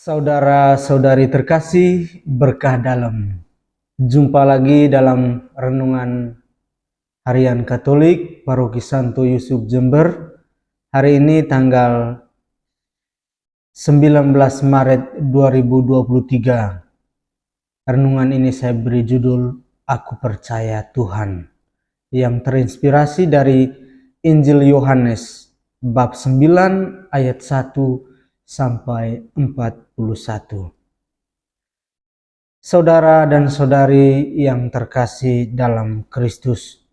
Saudara-saudari terkasih, berkah dalam. Jumpa lagi dalam renungan harian Katolik Paroki Santo Yusuf Jember. Hari ini tanggal 19 Maret 2023. Renungan ini saya beri judul Aku Percaya Tuhan, yang terinspirasi dari Injil Yohanes bab 9 ayat 1 sampai 41. Saudara dan saudari yang terkasih dalam Kristus,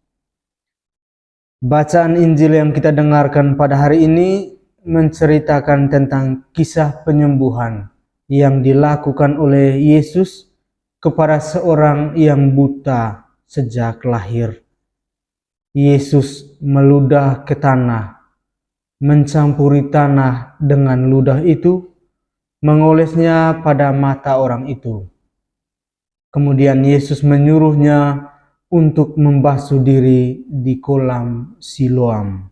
bacaan Injil yang kita dengarkan pada hari ini menceritakan tentang kisah penyembuhan yang dilakukan oleh Yesus kepada seorang yang buta sejak lahir. Yesus meludah ke tanah, mencampuri tanah dengan ludah itu, mengolesnya pada mata orang itu. Kemudian Yesus menyuruhnya untuk membasuh diri di kolam Siloam.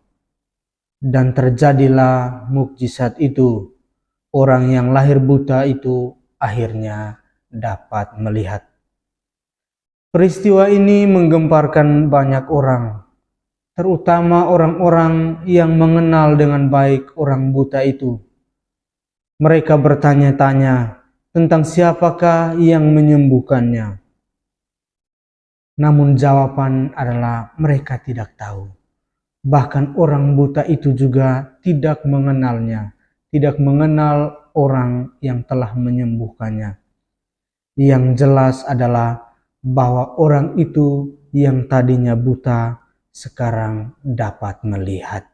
Dan terjadilah mukjizat itu. Orang yang lahir buta itu akhirnya dapat melihat. Peristiwa ini menggemparkan banyak orang, terutama orang-orang yang mengenal dengan baik orang buta itu. Mereka bertanya-tanya tentang siapakah yang menyembuhkannya. Namun jawaban adalah mereka tidak tahu. Bahkan orang buta itu juga tidak mengenalnya, tidak mengenal orang yang telah menyembuhkannya. Yang jelas adalah bahwa orang itu yang tadinya buta sekarang dapat melihat.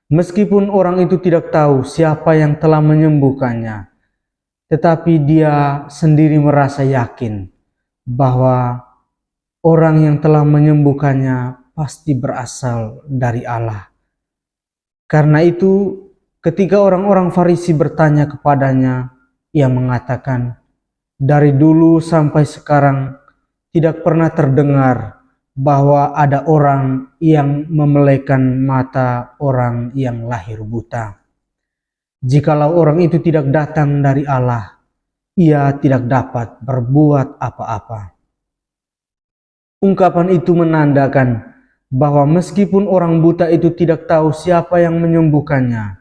Meskipun orang itu tidak tahu siapa yang telah menyembuhkannya, tetapi dia sendiri merasa yakin bahwa orang yang telah menyembuhkannya pasti berasal dari Allah. Karena itu, ketika orang-orang Farisi bertanya kepadanya, ia mengatakan, "Dari dulu sampai sekarang tidak pernah terdengar bahwa ada orang yang memelekan mata orang yang lahir buta. Jikalau orang itu tidak datang dari Allah, ia tidak dapat berbuat apa-apa." Ungkapan itu menandakan bahwa meskipun orang buta itu tidak tahu siapa yang menyembuhkannya,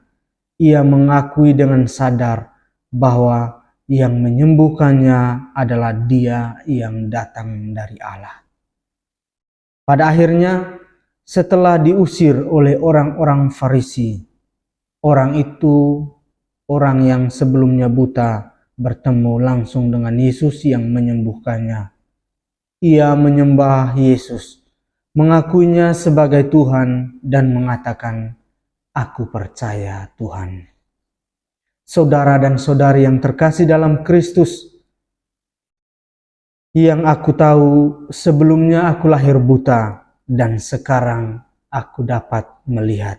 ia mengakui dengan sadar bahwa yang menyembuhkannya adalah Dia yang datang dari Allah. Pada akhirnya, setelah diusir oleh orang-orang Farisi, orang yang sebelumnya buta bertemu langsung dengan Yesus yang menyembuhkannya. Ia menyembah Yesus, mengakuinya sebagai Tuhan dan mengatakan, "Aku percaya Tuhan." Saudara dan saudari yang terkasih dalam Kristus, yang aku tahu sebelumnya aku lahir buta dan sekarang aku dapat melihat.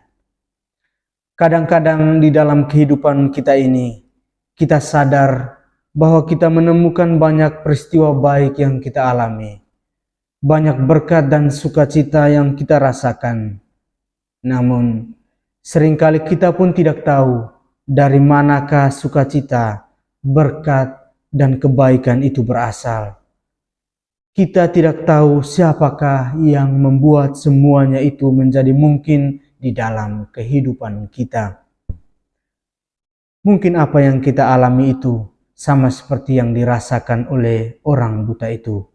Kadang-kadang di dalam kehidupan kita ini, kita sadar bahwa kita menemukan banyak peristiwa baik yang kita alami, banyak berkat dan sukacita yang kita rasakan. Namun, seringkali kita pun tidak tahu dari manakah sukacita, berkat, dan kebaikan itu berasal. Kita tidak tahu siapakah yang membuat semuanya itu menjadi mungkin di dalam kehidupan kita. Mungkin apa yang kita alami itu sama seperti yang dirasakan oleh orang buta itu,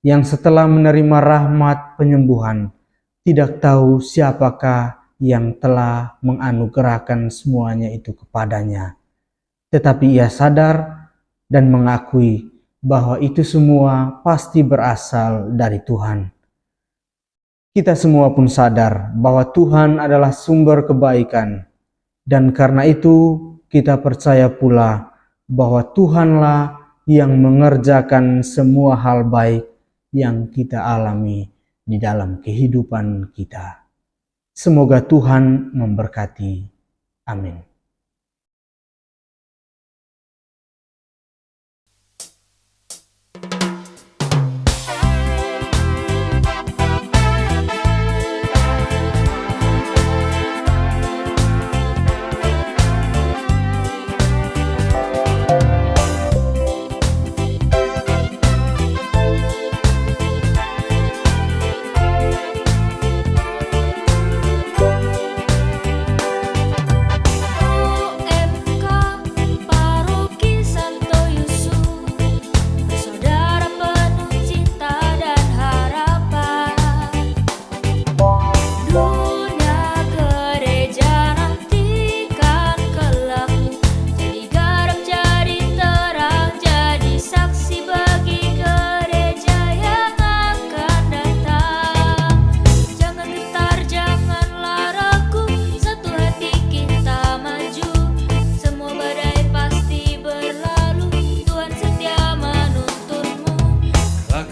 yang setelah menerima rahmat penyembuhan, tidak tahu siapakah yang telah menganugerahkan semuanya itu kepadanya. Tetapi ia sadar dan mengakui bahwa itu semua pasti berasal dari Tuhan. Kita semua pun sadar bahwa Tuhan adalah sumber kebaikan, dan karena itu kita percaya pula bahwa Tuhanlah yang mengerjakan semua hal baik yang kita alami di dalam kehidupan kita. Semoga Tuhan memberkati. Amin.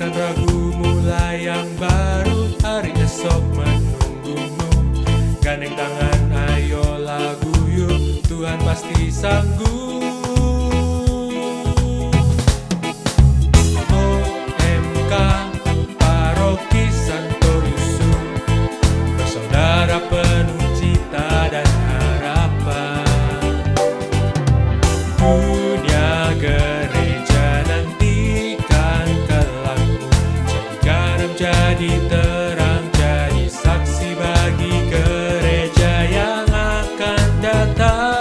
Lupakan ragu, mulai yang baru. Hari esok menunggumu. Gandeng tangan, ayolah guyup, Tuhan pasti sanggup. OMK Paroki Santo Yusuf, bersaudara penuh cita dan harapan. Dunia gereja nantikan kelakmu, jadi garam, jadi terang, jadi saksi bagi gereja yang akan datang.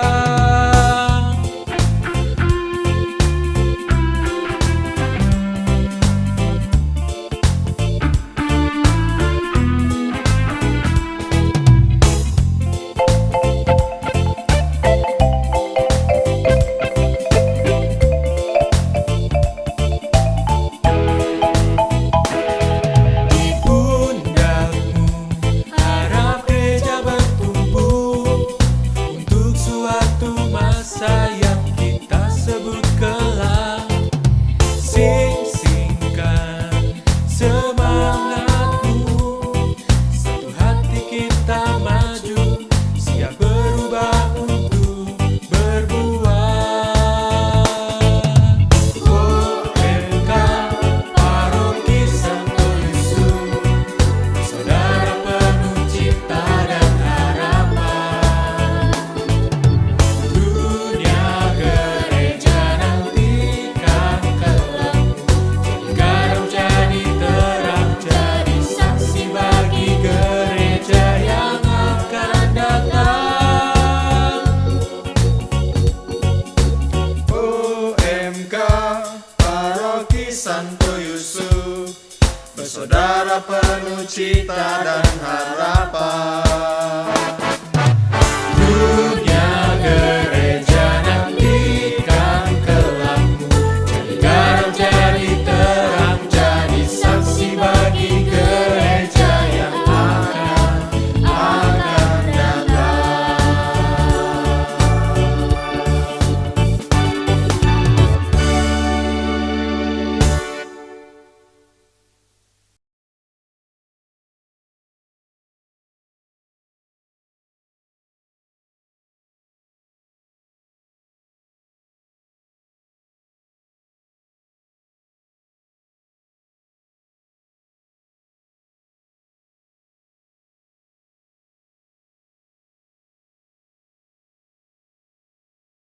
Yang kita sebut kelak, sing-singkan semangatmu, satu hati kita maju, siap berubah untuk berbuat. OMK Paroki Santo Yusuf, saudara penuh cita dan harapan. Santo Yusuf, bersaudara penuh cita dan harapan.